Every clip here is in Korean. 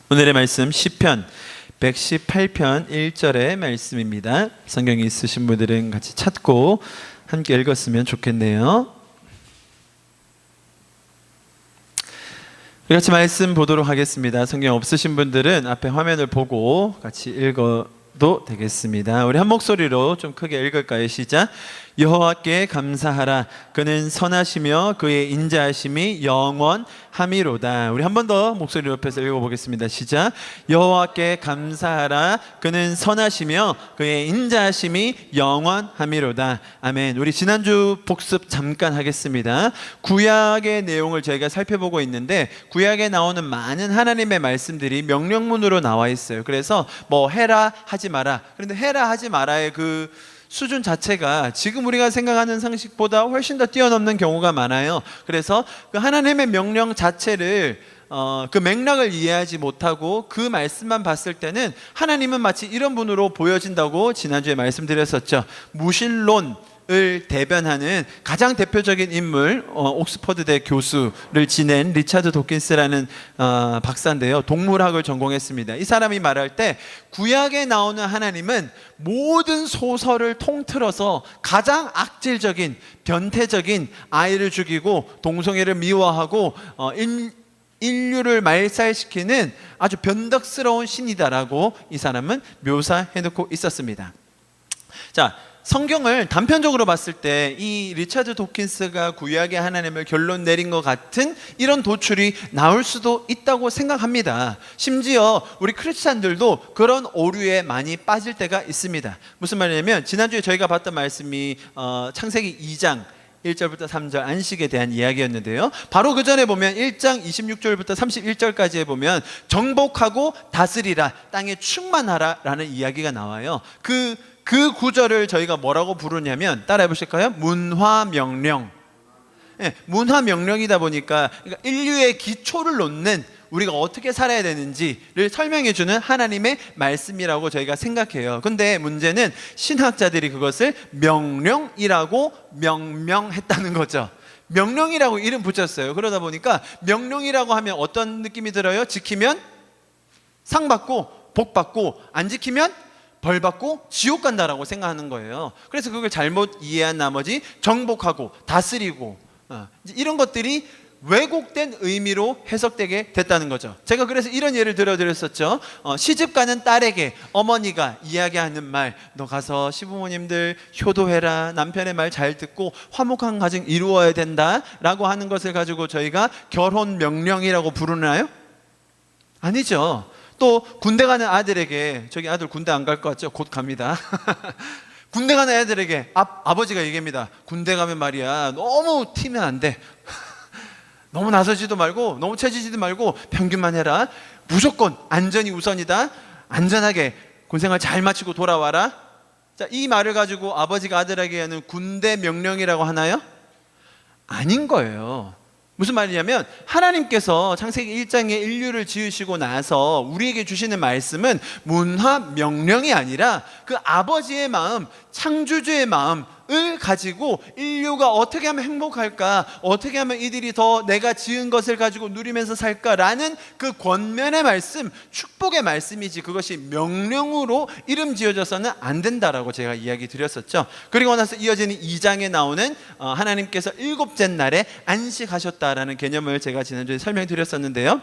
오늘의 말씀 시편 118편 1절의 말씀입니다. 성경이 있으신 분들은 같이 찾고 함께 읽었으면 좋겠네요. 우리 같이 말씀 보도록 하겠습니다. 성경 없으신 분들은 앞에 화면을 보고 같이 읽어도 되겠습니다. 우리 한 목소리로 좀 크게 읽을까요? 시작. 여호와께 감사하라. 그는 선하시며 그의 인자하심이 영원함이로다. 우리 한 번 더 목소리 높여서 읽어보겠습니다. 시작. 여호와께 감사하라. 그는 선하시며 그의 인자하심이 영원함이로다. 아멘. 우리 지난주 복습 잠깐 하겠습니다. 구약의 내용을 저희가 살펴보고 있는데 구약에 나오는 많은 하나님의 말씀들이 명령문으로 나와 있어요. 그래서 뭐 해라 하지 마라. 그런데 해라 하지 마라의 그 수준 자체가 지금 우리가 생각하는 상식보다 훨씬 더 뛰어넘는 경우가 많아요. 그래서 그 하나님의 명령 자체를 그 맥락을 이해하지 못하고 그 말씀만 봤을 때는 하나님은 마치 이런 분으로 보여진다고 지난주에 말씀드렸었죠. 무신론을 대변하는 가장 대표적인 인물, 옥스퍼드대 교수를 지낸 리차드 도킨스라는 박사인데요. 동물학을 전공했습니다. 이 사람이 말할 때 구약에 나오는 하나님은 모든 소설을 통틀어서 가장 악질적인, 변태적인, 아이를 죽이고 동성애를 미워하고 인류를 말살시키는 아주 변덕스러운 신이다라고 이 사람은 묘사해놓고 있었습니다. 자, 성경을 단편적으로 봤을 때 이 리차드 도킨스가 구약의 하나님을 결론 내린 것 같은 이런 도출이 나올 수도 있다고 생각합니다. 심지어 우리 크리스찬들도 그런 오류에 많이 빠질 때가 있습니다. 무슨 말이냐면 지난주에 저희가 봤던 말씀이 창세기 2장 1절부터 3절 안식에 대한 이야기였는데요. 바로 그 전에 보면 1장 26절부터 31절까지에 보면 정복하고 다스리라, 땅에 충만하라 라는 이야기가 나와요. 그 구절을 저희가 뭐라고 부르냐면 따라해 보실까요? 문화명령. 문화명령이다 보니까 그러니까 인류의 기초를 놓는 우리가 어떻게 살아야 되는지를 설명해 주는 하나님의 말씀이라고 저희가 생각해요. 근데 문제는 신학자들이 그것을 명령이라고 명명했다는 거죠. 명령이라고 이름 붙였어요. 그러다 보니까 명령이라고 하면 어떤 느낌이 들어요? 지키면 상 받고 복 받고 안 지키면 벌 받고 지옥 간다라고 생각하는 거예요. 그래서 그걸 잘못 이해한 나머지 정복하고 다스리고 이런 것들이 왜곡된 의미로 해석되게 됐다는 거죠. 제가 그래서 이런 예를 들어드렸었죠. 시집가는 딸에게 어머니가 이야기하는 말, 너 가서 시부모님들 효도해라, 남편의 말 잘 듣고 화목한 가정 이루어야 된다 라고 하는 것을 가지고 저희가 결혼 명령이라고 부르나요? 아니죠. 또 군대 가는 아들에게, 저기 아들 군대 안 갈 것 같죠? 곧 갑니다. 군대 가는 애들에게 아버지가 얘기합니다. 군대 가면 말이야 너무 튀면 안 돼. 너무 나서지도 말고 너무 체지지도 말고 평균만 해라. 무조건 안전이 우선이다. 안전하게 군생활 잘 마치고 돌아와라. 자, 이 말을 가지고 아버지가 아들에게 하는 군대 명령이라고 하나요? 아닌 거예요. 무슨 말이냐면 하나님께서 창세기 1장에 인류를 지으시고 나서 우리에게 주시는 말씀은 문화 명령이 아니라 그 아버지의 마음, 창조주의 마음을 가지고 인류가 어떻게 하면 행복할까, 어떻게 하면 이들이 더 내가 지은 것을 가지고 누리면서 살까라는 그 권면의 말씀, 축복의 말씀이지 그것이 명령으로 이름 지어져서는 안 된다라고 제가 이야기 드렸었죠. 그리고 나서 이어지는 2장에 나오는 하나님께서 일곱째 날에 안식하셨다라는 개념을 제가 지난주에 설명드렸었는데요.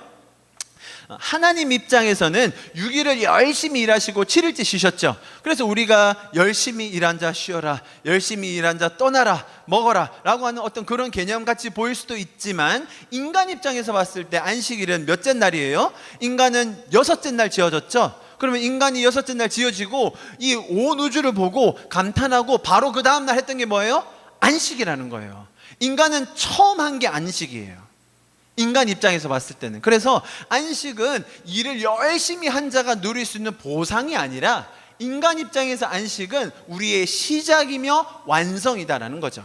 하나님 입장에서는 6일을 열심히 일하시고 7일째 쉬셨죠. 그래서 우리가 열심히 일한 자 쉬어라, 열심히 일한 자 떠나라, 먹어라 라고 하는 어떤 그런 개념같이 보일 수도 있지만 인간 입장에서 봤을 때 안식일은 몇째 날이에요? 인간은 6째 날 지어졌죠. 그러면 인간이 6째 날 지어지고 이 온 우주를 보고 감탄하고 바로 그 다음 날 했던 게 뭐예요? 안식이라는 거예요. 인간은 처음 한 게 안식이에요. 인간 입장에서 봤을 때는. 그래서 안식은 일을 열심히 한 자가 누릴 수 있는 보상이 아니라 인간 입장에서 안식은 우리의 시작이며 완성이다라는 거죠.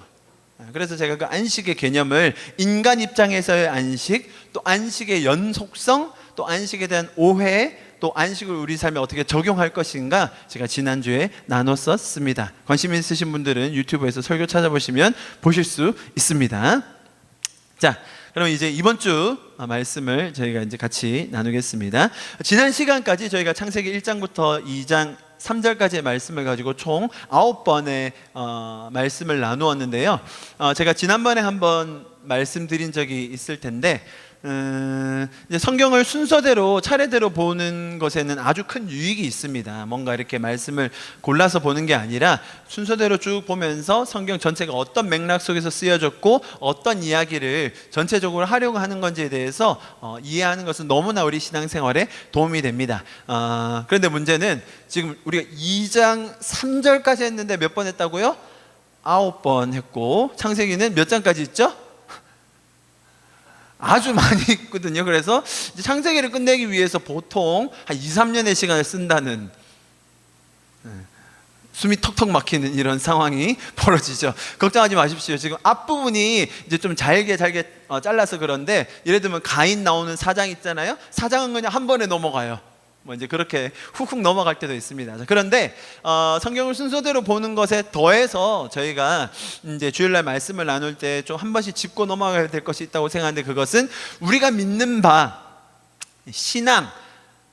그래서 제가 그 안식의 개념을 인간 입장에서의 안식, 또 안식의 연속성, 또 안식에 대한 오해, 또 안식을 우리 삶에 어떻게 적용할 것인가 제가 지난주에 나눴었습니다. 관심 있으신 분들은 유튜브에서 설교 찾아보시면 보실 수 있습니다. 자, 그럼 이제 이번 주 말씀을 저희가 이제 같이 나누겠습니다. 지난 시간까지 저희가 창세기 1장부터 2장 3절까지의 말씀을 가지고 총 9번의 말씀을 나누었는데요. 제가 지난번에 한번 말씀드린 적이 있을 텐데 이제 성경을 순서대로 차례대로 보는 것에는 아주 큰 유익이 있습니다. 뭔가 이렇게 말씀을 골라서 보는 게 아니라 순서대로 쭉 보면서 성경 전체가 어떤 맥락 속에서 쓰여졌고 어떤 이야기를 전체적으로 하려고 하는 건지에 대해서 이해하는 것은 너무나 우리 신앙생활에 도움이 됩니다. 그런데 문제는 지금 우리가 2장 3절까지 했는데 몇 번 했다고요? 9번 했고 창세기는 몇 장까지 있죠? 아주 많이 있거든요. 그래서 이제 창세기를 끝내기 위해서 보통 한 2, 3년의 시간을 쓴다는, 숨이 턱턱 막히는 이런 상황이 벌어지죠. 걱정하지 마십시오. 지금 앞부분이 이제 좀 잘게 잘라서 그런데, 예를 들면 가인 나오는 4장 있잖아요. 4장은 그냥 한 번에 넘어가요. 뭐 이제 그렇게 훅훅 넘어갈 때도 있습니다. 그런데 성경을 순서대로 보는 것에 더해서 저희가 이제 주일날 말씀을 나눌 때 좀 한 번씩 짚고 넘어가야 될 것이 있다고 생각하는데, 그것은 우리가 믿는 바 신앙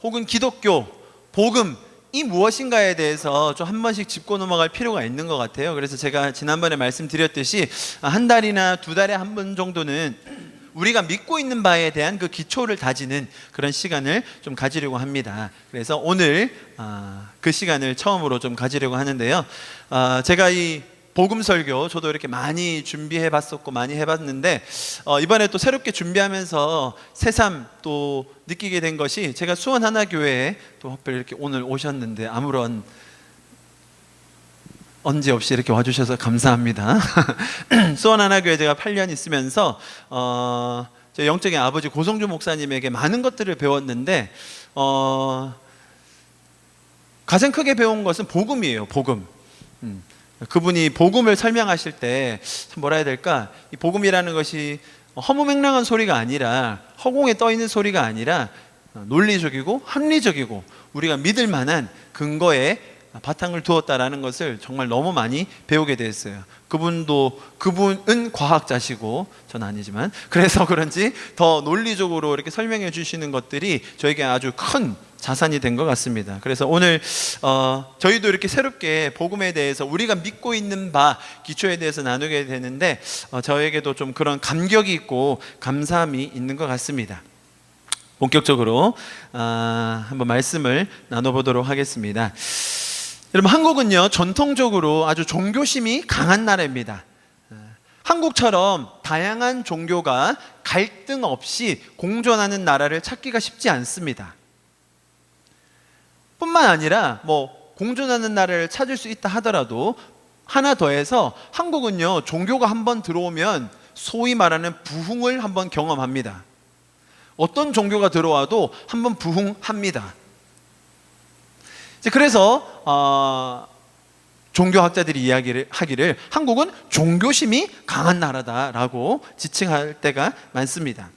혹은 기독교 복음 이 무엇인가에 대해서 좀 한 번씩 짚고 넘어갈 필요가 있는 것 같아요. 그래서 제가 지난번에 말씀드렸듯이 한 달이나 두 달에 한 번 정도는 우리가 믿고 있는 바에 대한 그 기초를 다지는 그런 시간을 좀 가지려고 합니다. 그래서 오늘 그 시간을 처음으로 좀 가지려고 하는데요. 제가 이 복음 설교 저도 이렇게 많이 준비해 봤었고 많이 해봤는데, 이번에 또 새롭게 준비하면서 새삼 또 느끼게 된 것이, 제가 수원하나교회에 또 특별히 이렇게 오늘 오셨는데 아무런 언제 없이 이렇게 와주셔서 감사합니다. 수원하나교회 제가 8년 있으면서 제 영적인 아버지 고성주 목사님에게 많은 것들을 배웠는데, 가장 크게 배운 것은 복음이에요. 복음. 그분이 복음을 설명하실 때 뭐라 해야 될까? 이 복음이라는 것이 허무맹랑한 소리가 아니라, 허공에 떠 있는 소리가 아니라 논리적이고 합리적이고 우리가 믿을 만한 근거에 바탕을 두었다라는 것을 정말 너무 많이 배우게 됐어요. 그분은 과학자시고 저는 아니지만, 그래서 그런지 더 논리적으로 이렇게 설명해 주시는 것들이 저에게 아주 큰 자산이 된 것 같습니다. 그래서 오늘 저희도 이렇게 새롭게 복음에 대해서 우리가 믿고 있는 바 기초에 대해서 나누게 되는데, 저에게도 좀 그런 감격이 있고 감사함이 있는 것 같습니다. 본격적으로 한번 말씀을 나눠보도록 하겠습니다. 여러분, 한국은요 전통적으로 아주 종교심이 강한 나라입니다. 한국처럼 다양한 종교가 갈등 없이 공존하는 나라를 찾기가 쉽지 않습니다. 뿐만 아니라 공존하는 나라를 찾을 수 있다 하더라도 하나 더해서 한국은요 종교가 한번 들어오면 소위 말하는 부흥을 한번 경험합니다. 어떤 종교가 들어와도 한번 부흥합니다. 그래서 종교학자들이 이야기를 하기를 한국은 종교심이 강한 나라다라고 지칭할 때가 많습니다.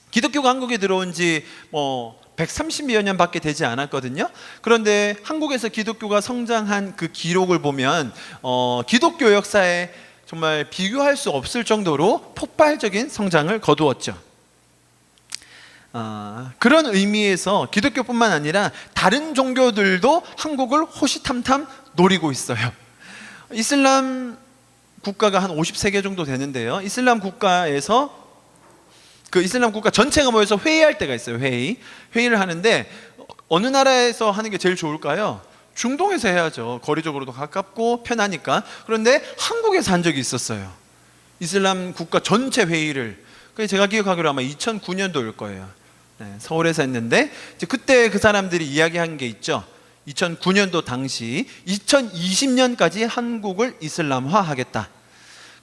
기독교가 한국에 들어온 지 130여 년밖에 되지 않았거든요. 그런데 한국에서 기독교가 성장한 그 기록을 보면 기독교 역사에 정말 비교할 수 없을 정도로 폭발적인 성장을 거두었죠. 그런 의미에서 기독교뿐만 아니라 다른 종교들도 한국을 호시탐탐 노리고 있어요. 이슬람 국가가 한 53개 정도 되는데요. 이슬람 국가에서 그 이슬람 국가 전체가 모여서 회의할 때가 있어요. 회의를 하는데 어느 나라에서 하는 게 제일 좋을까요? 중동에서 해야죠. 거리적으로도 가깝고 편하니까. 그런데 한국에서 한 적이 있었어요. 이슬람 국가 전체 회의를. 제가 기억하기로 아마 2009년도일 거예요. 서울에서 했는데, 그때 그 사람들이 이야기한 게 있죠. 2009년도 당시 2020년까지 한국을 이슬람화 하겠다.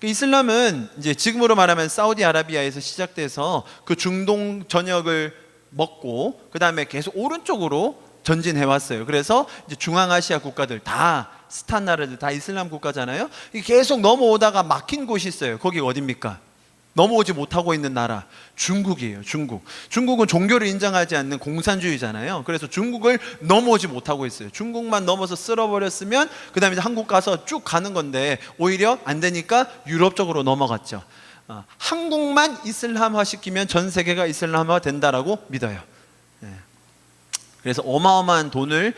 이슬람은 이제 지금으로 말하면 사우디아라비아에서 시작돼서 그 중동 전역을 먹고 그 다음에 계속 오른쪽으로 전진해 왔어요. 그래서 이제 중앙아시아 국가들 다, 스탄 나라들 다 이슬람 국가잖아요. 계속 넘어오다가 막힌 곳이 있어요. 거기 어딥니까? 넘어오지 못하고 있는 나라, 중국이에요. 중국은 종교를 인정하지 않는 공산주의잖아요. 그래서 중국을 넘어오지 못하고 있어요. 중국만 넘어서 쓸어버렸으면 그 다음에 한국 가서 쭉 가는 건데 오히려 안 되니까 유럽 쪽으로 넘어갔죠. 한국만 이슬람화 시키면 전 세계가 이슬람화 된다라고 믿어요. 그래서 어마어마한 돈을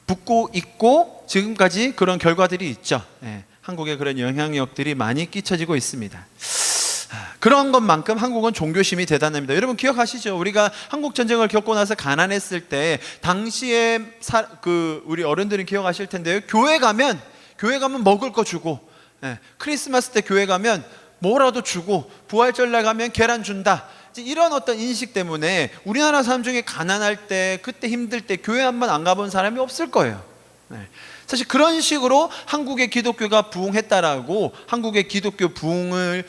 붓고 있고 지금까지 그런 결과들이 있죠. 한국에 그런 영향력들이 많이 끼쳐지고 있습니다. 그런 것만큼 한국은 종교심이 대단합니다. 여러분 기억하시죠? 우리가 한국 전쟁을 겪고 나서 가난했을 때 당시에 우리 어른들은 기억하실 텐데요. 교회 가면 먹을 거 주고, 크리스마스 때 교회 가면 뭐라도 주고, 부활절날 가면 계란 준다. 이런 어떤 인식 때문에 우리나라 사람 중에 가난할 때, 그때 힘들 때 교회 한 번 안 가본 사람이 없을 거예요. 사실 그런 식으로 한국의 기독교가 부흥했다라고 한국의 기독교 부흥을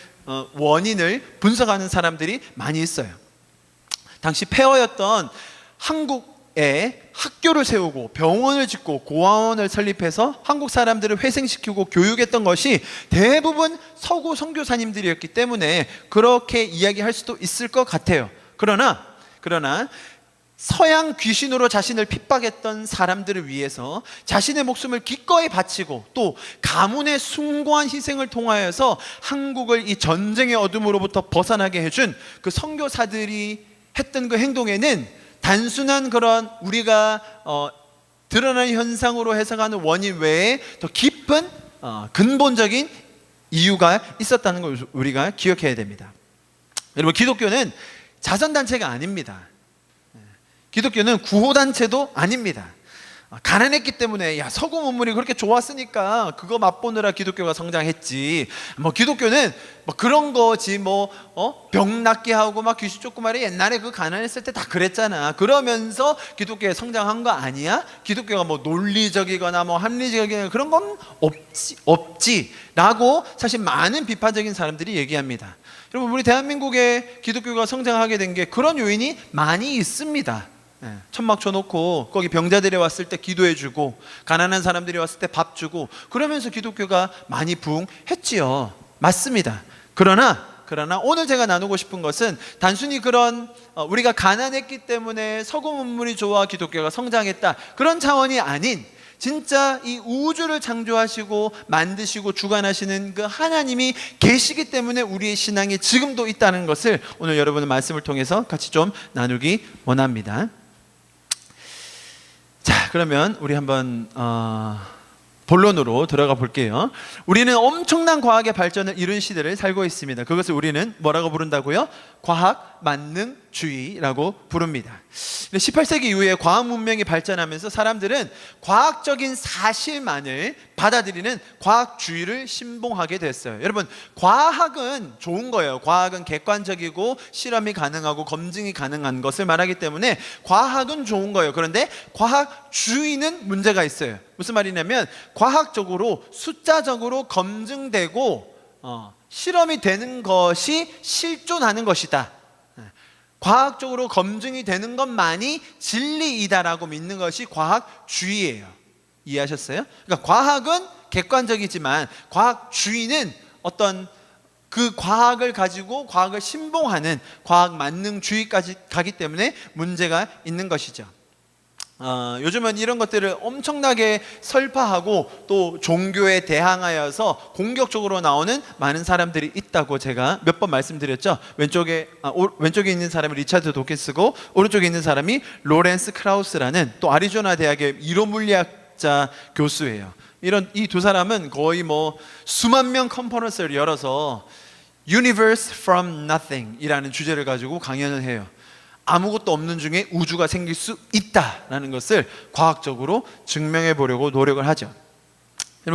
원인을 분석하는 사람들이 많이 있어요. 당시 폐허였던 한국에 학교를 세우고 병원을 짓고 고아원을 설립해서 한국 사람들을 회생시키고 교육했던 것이 대부분 서구 선교사님들이었기 때문에 그렇게 이야기할 수도 있을 것 같아요. 그러나 서양 귀신으로 자신을 핍박했던 사람들을 위해서 자신의 목숨을 기꺼이 바치고 또 가문의 숭고한 희생을 통하여서 한국을 이 전쟁의 어둠으로부터 벗어나게 해준 그 선교사들이 했던 그 행동에는 단순한 그런 우리가 드러나는 현상으로 해석하는 원인 외에 더 깊은 근본적인 이유가 있었다는 걸 우리가 기억해야 됩니다. 여러분 기독교는 자선단체가 아닙니다. 기독교는 구호단체도 아닙니다. 가난했기 때문에 서구 문물이 그렇게 좋았으니까 그거 맛보느라 기독교가 성장했지. 기독교는 그런 거지 병 낫게 하고 귀신 쫓고 말이야. 옛날에 그 가난했을 때 다 그랬잖아. 그러면서 기독교가 성장한 거 아니야? 기독교가 논리적이거나 합리적이거나 그런 건 없지라고 사실 많은 비판적인 사람들이 얘기합니다. 여러분 우리 대한민국의 기독교가 성장하게 된 게 그런 요인이 많이 있습니다. 천막 쳐놓고 거기 병자들이 왔을 때 기도해주고 가난한 사람들이 왔을 때 밥 주고 그러면서 기독교가 많이 부흥했지요. 맞습니다. 그러나 오늘 제가 나누고 싶은 것은 단순히 그런 우리가 가난했기 때문에 서구 문물이 좋아 기독교가 성장했다 그런 차원이 아닌 진짜 이 우주를 창조하시고 만드시고 주관하시는 그 하나님이 계시기 때문에 우리의 신앙이 지금도 있다는 것을 오늘 여러분의 말씀을 통해서 같이 좀 나누기 원합니다. 자, 그러면 우리 한번 본론으로 들어가 볼게요. 우리는 엄청난 과학의 발전을 이룬 시대를 살고 있습니다. 그것을 우리는 뭐라고 부른다고요? 과학 만능주의라고 부릅니다. 18세기 이후에 과학 문명이 발전하면서 사람들은 과학적인 사실만을 받아들이는 과학주의를 신봉하게 됐어요. 여러분, 과학은 좋은 거예요. 과학은 객관적이고 실험이 가능하고 검증이 가능한 것을 말하기 때문에 과학은 좋은 거예요. 그런데 과학주의는 문제가 있어요. 무슨 말이냐면 과학적으로 숫자적으로 검증되고 실험이 되는 것이 실존하는 것이다. 과학적으로 검증이 되는 것만이 진리이다라고 믿는 것이 과학주의예요. 이해하셨어요? 그러니까 과학은 객관적이지만 과학주의는 어떤 그 과학을 가지고 과학을 신봉하는 과학 만능주의까지 가기 때문에 문제가 있는 것이죠. 요즘은 이런 것들을 엄청나게 설파하고 또 종교에 대항하여서 공격적으로 나오는 많은 사람들이 있다고 제가 몇 번 말씀드렸죠. 왼쪽에 있는 사람이 리차드 도킨스고 오른쪽에 있는 사람이 로렌스 크라우스라는 또 아리조나 대학의 이론물리학자 교수예요. 이 두 사람은 거의 수만 명 컨퍼런스를 열어서 Universe from Nothing 이라는 주제를 가지고 강연을 해요. 아무것도 없는 중에 우주가 생길 수 있다라는 것을 과학적으로 증명해 보려고 노력을 하죠.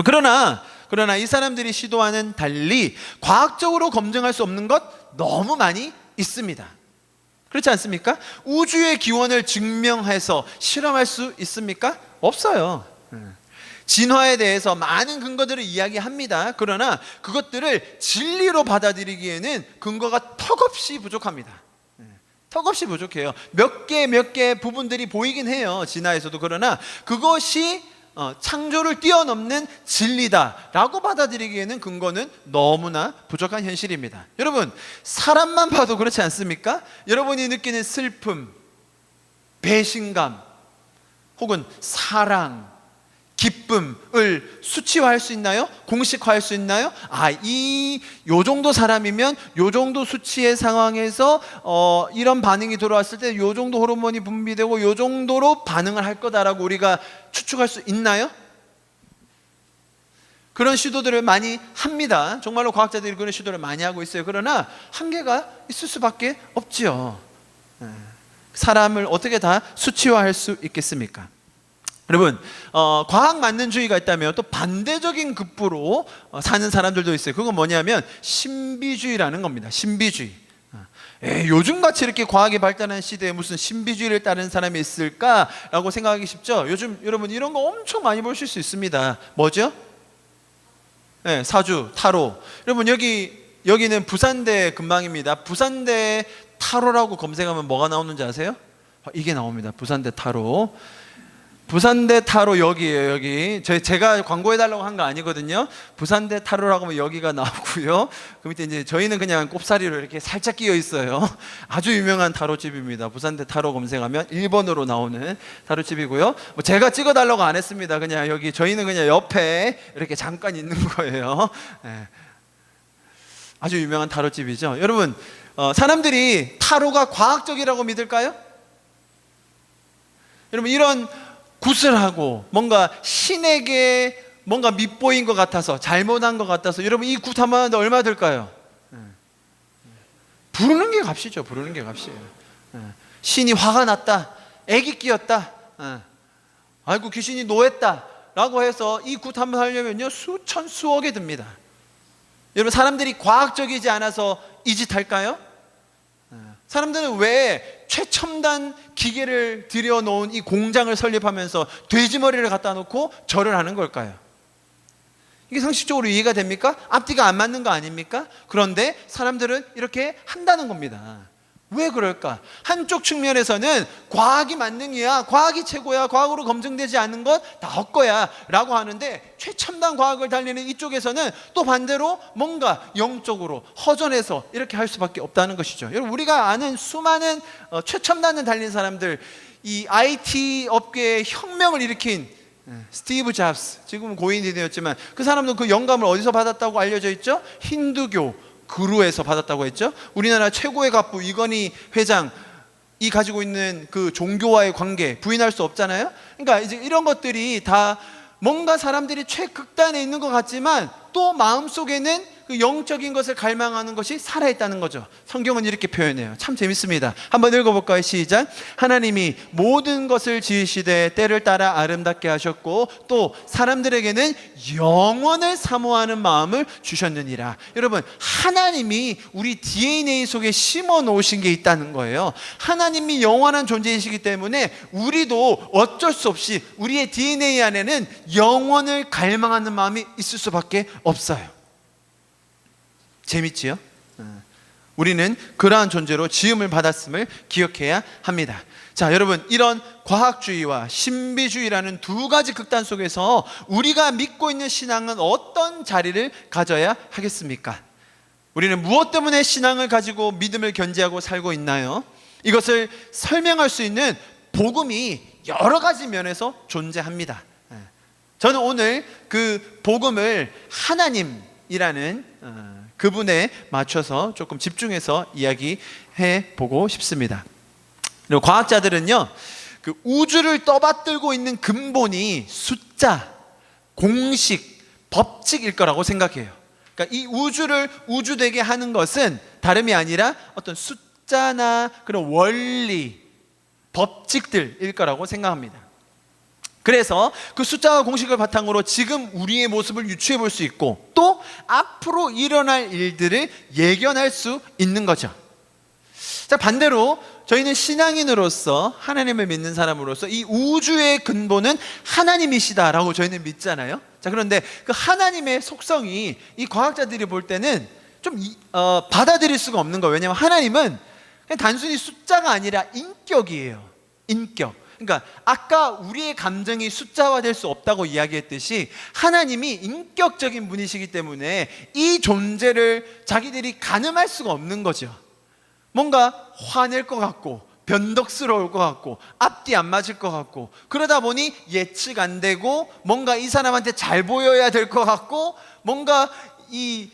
그러나 이 사람들이 시도하는 달리 과학적으로 검증할 수 없는 것 너무 많이 있습니다. 그렇지 않습니까? 우주의 기원을 증명해서 실험할 수 있습니까? 없어요. 진화에 대해서 많은 근거들을 이야기합니다. 그러나 그것들을 진리로 받아들이기에는 근거가 턱없이 부족합니다. 턱없이 부족해요. 몇 개 부분들이 보이긴 해요. 진화에서도. 그러나 그것이 창조를 뛰어넘는 진리다라고 받아들이기에는 근거는 너무나 부족한 현실입니다. 여러분, 사람만 봐도 그렇지 않습니까? 여러분이 느끼는 슬픔, 배신감, 혹은 사랑, 기쁨을 수치화할 수 있나요? 공식화할 수 있나요? 요 정도 사람이면 요 정도 수치의 상황에서 이런 반응이 들어왔을 때 요 정도 호르몬이 분비되고 요 정도로 반응을 할 거다라고 우리가 추측할 수 있나요? 그런 시도들을 많이 합니다. 정말로 과학자들이 그런 시도를 많이 하고 있어요. 그러나 한계가 있을 수밖에 없지요. 사람을 어떻게 다 수치화할 수 있겠습니까? 여러분, 과학 만능주의가 있다면 또 반대적인 급부로 사는 사람들도 있어요. 그건 뭐냐면 신비주의라는 겁니다. 신비주의. 요즘같이 이렇게 과학이 발달한 시대에 무슨 신비주의를 따르는 사람이 있을까라고 생각하기 쉽죠. 요즘 여러분 이런 거 엄청 많이 보실 수 있습니다. 뭐죠? 사주, 타로. 여러분 여기는 부산대 근방입니다. 부산대 타로라고 검색하면 뭐가 나오는지 아세요? 이게 나옵니다. 부산대 타로. 부산대 타로 여기에요. 여기 제가 광고해달라고 한 거 아니거든요. 부산대 타로라고 하면 여기가 나오고요. 그 밑에 이제 저희는 그냥 꼽사리로 이렇게 살짝 끼어 있어요. 아주 유명한 타로집입니다. 부산대 타로 검색하면 1번으로 나오는 타로집이고요. 뭐 제가 찍어달라고 안 했습니다. 그냥 여기 저희는 그냥 옆에 이렇게 잠깐 있는 거예요. 아주 유명한 타로집이죠. 여러분, 사람들이 타로가 과학적이라고 믿을까요? 여러분, 이런 굿을 뭔가 신에게 뭔가 밉보인 것 같아서, 잘못한 것 같아서, 여러분 이 굿 한번 하는데 얼마 들까요? 부르는 게 값이죠. 부르는 게 값이에요. 신이 화가 났다, 애기 끼었다, 아이고 귀신이 노했다 라고 해서 이 굿 한번 하려면요 수천 수억이 듭니다. 여러분, 사람들이 과학적이지 않아서 이 짓 할까요? 사람들은 왜 최첨단 기계를 들여놓은 이 공장을 설립하면서 돼지머리를 갖다 놓고 절을 하는 걸까요? 이게 상식적으로 이해가 됩니까? 앞뒤가 안 맞는 거 아닙니까? 그런데 사람들은 이렇게 한다는 겁니다. 왜 그럴까? 한쪽 측면에서는 과학이 만능이야, 과학이 최고야, 과학으로 검증되지 않은 건 다 헛거야 라고 하는데, 최첨단 과학을 달리는 이쪽에서는 또 반대로 뭔가 영적으로 허전해서 이렇게 할 수밖에 없다는 것이죠. 여러분, 우리가 아는 수많은 최첨단을 달린 사람들, 이 IT 업계의 혁명을 일으킨 스티브 잡스, 지금은 고인이 되었지만 그 사람도 그 영감을 어디서 받았다고 알려져 있죠? 힌두교 그루에서 받았다고 했죠. 우리나라 최고의 갑부 이건희 회장이 가지고 있는 그 종교와의 관계 부인할 수 없잖아요. 그러니까 이제 이런 것들이 다 뭔가 사람들이 최극단에 있는 것 같지만 또 마음속에는 그 영적인 것을 갈망하는 것이 살아있다는 거죠. 성경은 이렇게 표현해요. 참 재밌습니다. 한번 읽어볼까요? 시작. 하나님이 모든 것을 지으시되 때를 따라 아름답게 하셨고 또 사람들에게는 영원을 사모하는 마음을 주셨느니라. 여러분, 하나님이 우리 DNA 속에 심어 놓으신 게 있다는 거예요. 하나님이 영원한 존재이시기 때문에 우리도 어쩔 수 없이 우리의 DNA 안에는 영원을 갈망하는 마음이 있을 수밖에 없어요. 재밌지요? 우리는 그러한 존재로 지음을 받았음을 기억해야 합니다. 자, 여러분, 이런 과학주의와 신비주의라는 두 가지 극단 속에서 우리가 믿고 있는 신앙은 어떤 자리를 가져야 하겠습니까? 우리는 무엇 때문에 신앙을 가지고 믿음을 견지하고 살고 있나요? 이것을 설명할 수 있는 복음이 여러 가지 면에서 존재합니다. 저는 오늘 그 복음을 하나님이라는 그분에 맞춰서 조금 집중해서 이야기해 보고 싶습니다. 그리고 과학자들은요, 그 우주를 떠받들고 있는 근본이 숫자, 공식, 법칙일 거라고 생각해요. 그러니까 이 우주를 우주되게 하는 것은 다름이 아니라 어떤 숫자나 그런 원리, 법칙들일 거라고 생각합니다. 그래서 그 숫자와 공식을 바탕으로 지금 우리의 모습을 유추해 볼 수 있고 또 앞으로 일어날 일들을 예견할 수 있는 거죠. 자, 반대로 저희는 신앙인으로서, 하나님을 믿는 사람으로서 이 우주의 근본은 하나님이시다라고 저희는 믿잖아요. 자, 그런데 그 하나님의 속성이 이 과학자들이 볼 때는 좀 받아들일 수가 없는 거예요. 왜냐하면 하나님은 그냥 단순히 숫자가 아니라 인격이에요. 인격. 그러니까 아까 우리의 감정이 숫자화될 수 없다고 이야기했듯이 하나님이 인격적인 분이시기 때문에 이 존재를 자기들이 가늠할 수가 없는 거죠. 뭔가 화낼 것 같고 변덕스러울 것 같고 앞뒤 안 맞을 것 같고 그러다 보니 예측 안 되고 뭔가 이 사람한테 잘 보여야 될 것 같고 뭔가 이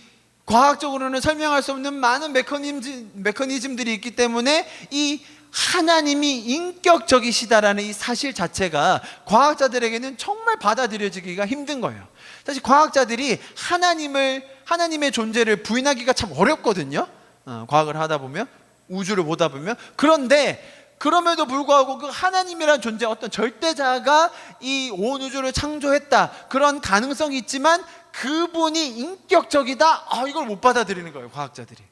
과학적으로는 설명할 수 없는 많은 메커니즘들이 있기 때문에 이 하나님이 인격적이시다라는 이 사실 자체가 과학자들에게는 정말 받아들여지기가 힘든 거예요. 사실 과학자들이 하나님의 존재를 부인하기가 참 어렵거든요. 과학을 하다 보면, 우주를 보다 보면. 그런데 그럼에도 불구하고 그 하나님이란 존재, 어떤 절대자가 이 온 우주를 창조했다, 그런 가능성이 있지만 그분이 인격적이다, 이걸 못 받아들이는 거예요, 과학자들이.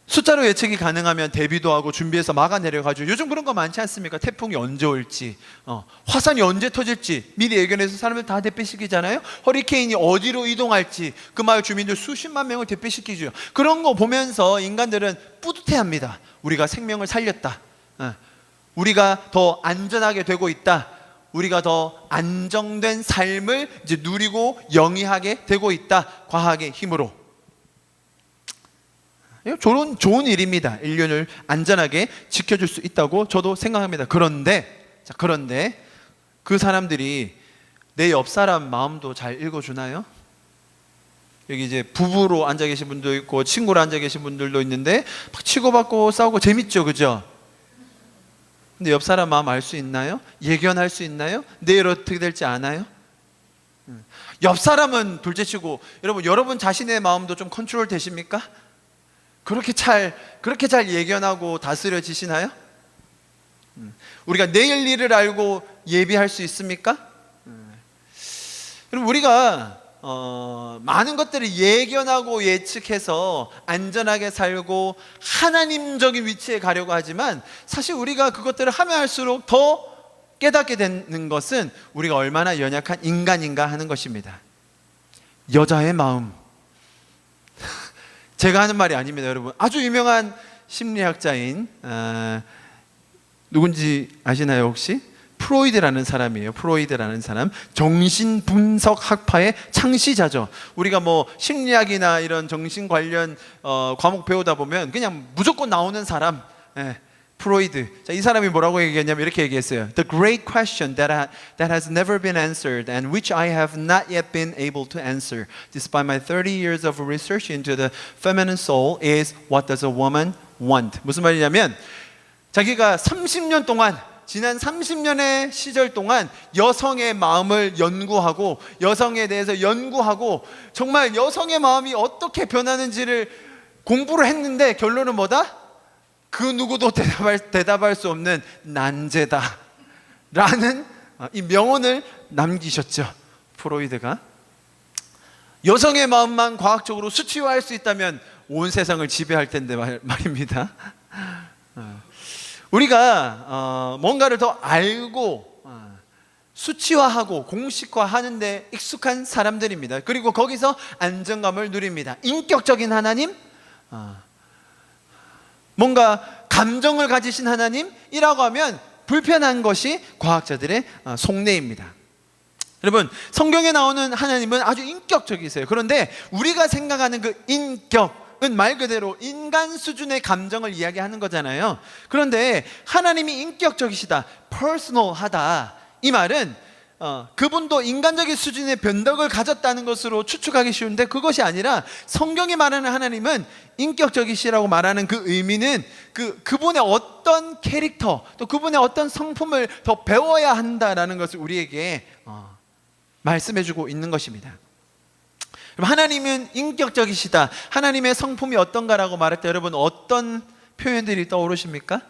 숫자로 예측이 가능하면 대비도 하고 준비해서 막아내려가지고, 요즘 그런 거 많지 않습니까? 태풍이 언제 올지, 화산이 언제 터질지 미리 예견해서 사람들 다 대피시키잖아요. 허리케인이 어디로 이동할지 그 마을 주민들 수십만 명을 대피시키죠. 그런 거 보면서 인간들은 뿌듯해합니다. 우리가 생명을 살렸다, 우리가 더 안전하게 되고 있다, 우리가 더 안정된 삶을 이제 누리고 영위하게 되고 있다, 과학의 힘으로. 좋은 일입니다. 인류를 안전하게 지켜줄 수 있다고 저도 생각합니다. 그런데 그 사람들이 내 옆 사람 마음도 잘 읽어주나요? 여기 이제 부부로 앉아 계신 분도 있고 친구로 앉아 계신 분들도 있는데 막 치고받고 싸우고 재밌죠, 그죠? 근데 옆 사람 마음 알 수 있나요? 예견할 수 있나요? 내일 어떻게 될지 아나요? 옆 사람은 둘째치고 여러분 자신의 마음도 좀 컨트롤 되십니까? 그렇게 잘 예견하고 다스려지시나요? 우리가 내일 일을 알고 예비할 수 있습니까? 그럼 우리가 많은 것들을 예견하고 예측해서 안전하게 살고 하나님적인 위치에 가려고 하지만, 사실 우리가 그것들을 하면 할수록 더 깨닫게 되는 것은 우리가 얼마나 연약한 인간인가 하는 것입니다. 여자의 마음, 제가 하는 말이 아닙니다, 여러분. 아주 유명한 심리학자인 누군지 아시나요, 혹시? 프로이드라는 사람이에요. 프로이드라는 사람, 정신분석학파의 창시자죠. 우리가 뭐 심리학이나 이런 정신 관련 과목 배우다 보면 그냥 무조건 나오는 사람, 프로이드. 자, 이 사람이 뭐라고 얘기했냐면 이렇게 얘기했어요. The great question that has never been answered and which I have not yet been able to answer despite my 30 years of research into the feminine soul is what does a woman want? 무슨 말이냐면, 자기가 30년 동안, 지난 30년의 시절 동안 여성의 마음을 연구하고 여성에 대해서 연구하고 정말 여성의 마음이 어떻게 변하는지를 공부를 했는데 결론은 뭐다? 그 누구도 대답할 수 없는 난제다 라는 이 명언을 남기셨죠, 프로이드가. 여성의 마음만 과학적으로 수치화할 수 있다면 온 세상을 지배할 텐데 말입니다. 우리가 뭔가를 더 알고 수치화하고 공식화하는 데 익숙한 사람들입니다. 그리고 거기서 안정감을 누립니다. 인격적인 하나님, 뭔가 감정을 가지신 하나님이라고 하면 불편한 것이 과학자들의 속내입니다. 여러분, 성경에 나오는 하나님은 아주 인격적이세요. 그런데 우리가 생각하는 그 인격은 말 그대로 인간 수준의 감정을 이야기하는 거잖아요. 그런데 하나님이 인격적이시다, 퍼스널하다, 이 말은 그분도 인간적인 수준의 변덕을 가졌다는 것으로 추측하기 쉬운데, 그것이 아니라 성경이 말하는 하나님은 인격적이시라고 말하는 그 의미는 그분의 어떤 캐릭터, 또 그분의 어떤 성품을 더 배워야 한다라는 것을 우리에게 말씀해주고 있는 것입니다. 하나님은 인격적이시다, 하나님의 성품이 어떤가라고 말할 때 여러분 어떤 표현들이 떠오르십니까?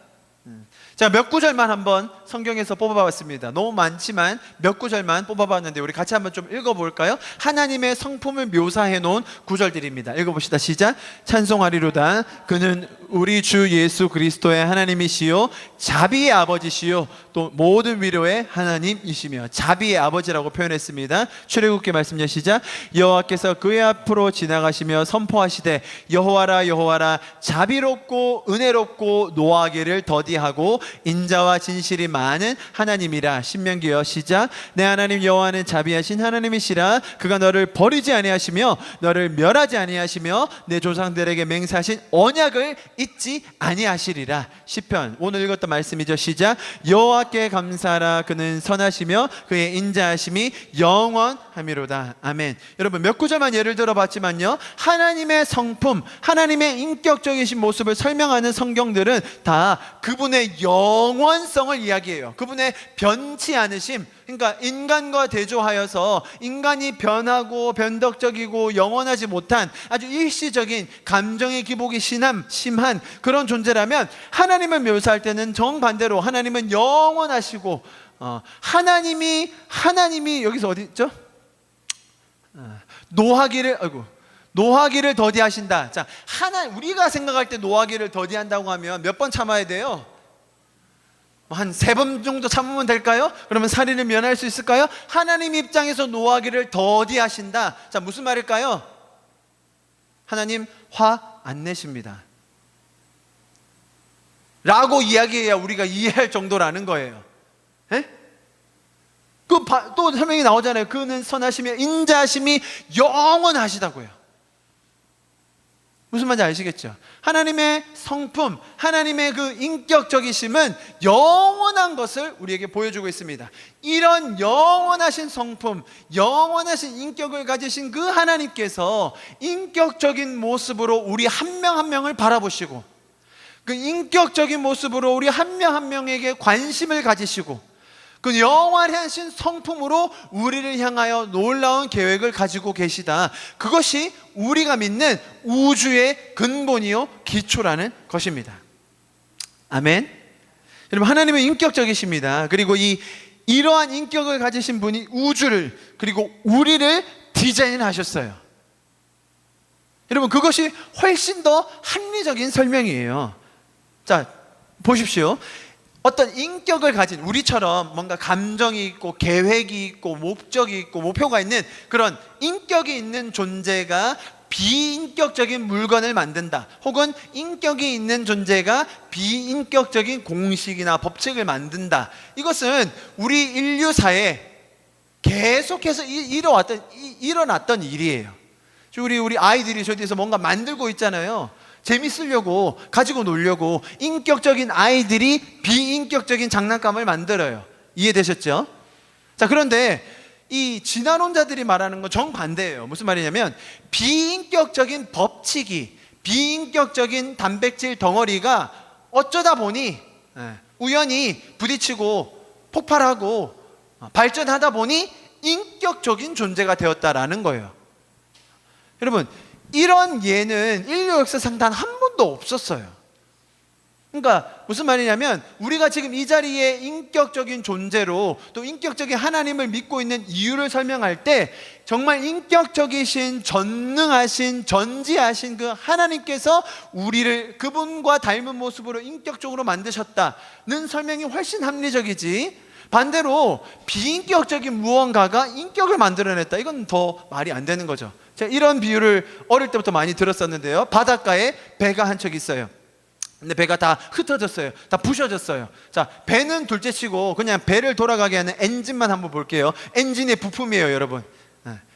자, 몇 구절만 한번 성경에서 뽑아봤습니다. 너무 많지만 몇 구절만 뽑아봤는데 우리 같이 한번 좀 읽어볼까요? 하나님의 성품을 묘사해 놓은 구절들입니다. 읽어봅시다. 시작. 찬송하리로다. 그는 우리 주 예수 그리스도의 하나님이시요 자비의 아버지시요 또 모든 위로의 하나님이시며, 자비의 아버지라고 표현했습니다. 출애굽기 말씀요. 시작. 여호와께서 그의 앞으로 지나가시며 선포하시되 여호와라 여호와라 자비롭고 은혜롭고 노하기를 더디하고 인자와 진실이 많은 하나님이라. 신명기요. 시작. 내 하나님 여호와는 자비하신 하나님이시라. 그가 너를 버리지 아니하시며 너를 멸하지 아니하시며 내 조상들에게 맹세하신 언약을 잊지 아니하시리라. 시편 오늘 읽었던 말씀이죠. 시작. 여호와께 감사하라. 그는 선하시며 그의 인자하심이 영원함이로다. 아멘. 여러분 몇 구절만 예를 들어봤지만요, 하나님의 성품, 하나님의 인격적이신 모습을 설명하는 성경들은 다 그분의 영원성을 이야기해요. 그분의 변치 않으심, 그러니까 인간과 대조하여서 인간이 변하고 변덕적이고 영원하지 못한 아주 일시적인 감정의 기복이 심한 그런 존재라면, 하나님을 묘사할 때는 정반대로 하나님은 영원하시고 하나님이 여기서 어디 있죠? 노하기를 더디하신다. 자, 우리가 생각할 때 노하기를 더디한다고 하면 몇 번 참아야 돼요? 한 3번 정도 참으면 될까요? 그러면 살인을 면할 수 있을까요? 하나님 입장에서 노하기를 더디하신다. 자, 무슨 말일까요? 하나님 화 안 내십니다 라고 이야기해야 우리가 이해할 정도라는 거예요. 에? 또 설명이 나오잖아요. 그는 선하시며 인자하심이 영원하시다고요. 무슨 말인지 아시겠죠? 하나님의 성품, 하나님의 그 인격적이심은 영원한 것을 우리에게 보여주고 있습니다. 이런 영원하신 성품, 영원하신 인격을 가지신 그 하나님께서 인격적인 모습으로 우리 한 명 한 명을 바라보시고, 그 인격적인 모습으로 우리 한 명 한 명에게 관심을 가지시고, 그 영원하신 성품으로 우리를 향하여 놀라운 계획을 가지고 계시다. 그것이 우리가 믿는 우주의 근본이요 기초라는 것입니다. 아멘. 여러분, 하나님은 인격적이십니다. 그리고 이러한 인격을 가지신 분이 우주를, 그리고 우리를 디자인하셨어요. 여러분, 그것이 훨씬 더 합리적인 설명이에요. 자, 보십시오. 어떤 인격을 가진, 우리처럼 뭔가 감정이 있고 계획이 있고 목적이 있고 목표가 있는 그런 인격이 있는 존재가 비인격적인 물건을 만든다, 혹은 인격이 있는 존재가 비인격적인 공식이나 법칙을 만든다, 이것은 우리 인류사에 계속해서 일어났던 일이에요. 우리 아이들이 저기서 뭔가 만들고 있잖아요. 재밌으려고, 가지고 놀려고 인격적인 아이들이 비인격적인 장난감을 만들어요. 이해되셨죠? 자, 그런데 이 진화론자들이 말하는 건 정반대예요. 무슨 말이냐면, 비인격적인 법칙이, 비인격적인 단백질 덩어리가 어쩌다 보니 우연히 부딪히고 폭발하고 발전하다 보니 인격적인 존재가 되었다라는 거예요. 여러분, 이런 예는 인류 역사상 단 한 번도 없었어요. 그러니까 무슨 말이냐면, 우리가 지금 이 자리에 인격적인 존재로 또 인격적인 하나님을 믿고 있는 이유를 설명할 때, 정말 인격적이신, 전능하신, 전지하신 그 하나님께서 우리를 그분과 닮은 모습으로 인격적으로 만드셨다는 설명이 훨씬 합리적이지, 반대로 비인격적인 무언가가 인격을 만들어냈다, 이건 더 말이 안 되는 거죠. 제가 이런 비유를 어릴 때부터 많이 들었었는데요. 바닷가에 배가 한 척 있어요. 근데 배가 다 흩어졌어요. 다 부셔졌어요. 자, 배는 둘째치고 그냥 배를 돌아가게 하는 엔진만 한번 볼게요. 엔진의 부품이에요, 여러분.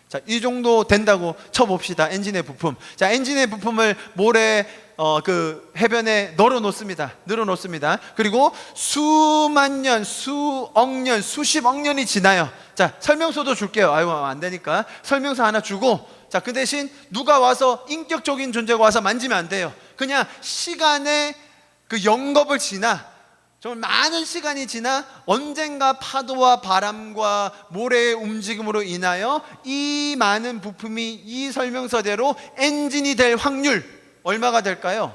자, 이 정도 된다고 쳐봅시다. 엔진의 부품. 자, 엔진의 부품을 모래 그 해변에 늘어놓습니다. 그리고 수만 년, 수억 년, 수십억 년이 지나요. 자, 설명서도 줄게요. 아이고, 안 되니까 설명서 하나 주고, 자, 그 대신 누가 와서, 인격적인 존재가 와서 만지면 안 돼요. 그냥 시간의 그 영겁을 지나, 정말 많은 시간이 지나 언젠가 파도와 바람과 모래의 움직임으로 인하여 이 많은 부품이 이 설명서대로 엔진이 될 확률 얼마가 될까요?